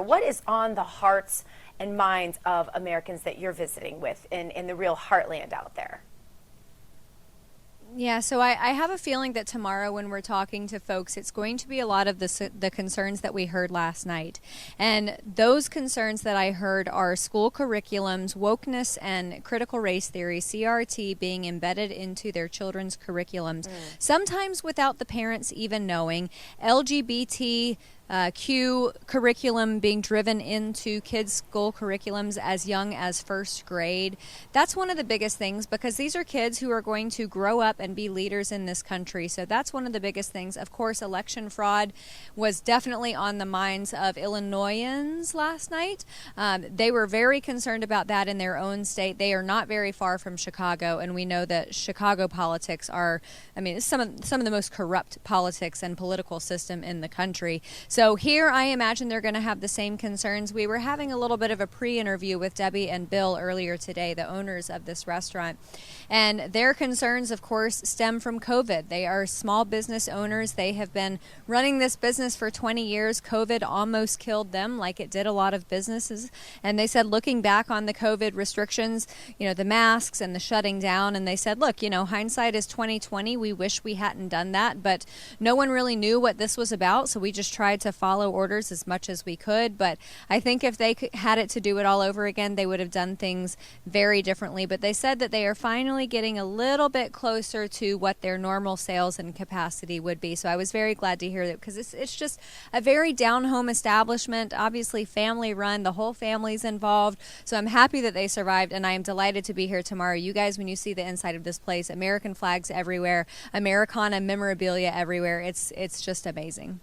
what is on the hearts and minds of Americans that you're visiting with in the real heartland out there? Yeah, so I have a feeling that tomorrow when we're talking to folks, it's going to be a lot of the concerns that we heard last night. And those concerns that I heard are school curriculums, wokeness, and critical race theory, CRT, being embedded into their children's curriculums, sometimes without the parents even knowing, LGBT Q curriculum being driven into kids' school curriculums as young as first grade. That's one of the biggest things, because these are kids who are going to grow up and be leaders in this country. So that's one of the biggest things. Of course, election fraud was definitely on the minds of Illinoisans last night. They were very concerned about that in their own state. They are not very far from Chicago, and we know that Chicago politics are, I mean, some of the most corrupt politics and political system in the country. So here, I imagine they're going to have the same concerns. We were having a little bit of a pre-interview with Debbie and Bill earlier today, the owners of this restaurant. And their concerns, of course, stem from COVID. They are small business owners. They have been running this business for 20 years. COVID almost killed them, like it did a lot of businesses. And they said, looking back on the COVID restrictions, the masks and the shutting down, and they said, look, hindsight is 2020. We wish we hadn't done that, but no one really knew what this was about, so we just tried to follow orders as much as we could. But I think if they had it to do it all over again, they would have done things very differently. But they said that they are finally getting a little bit closer to what their normal sales and capacity would be. So I was very glad to hear that, because it's just a very down-home establishment, obviously family run, the whole family's involved. So I'm happy that they survived, and I am delighted to be here tomorrow. You guys, when you see the inside of this place, American flags everywhere, Americana memorabilia everywhere. It's just amazing.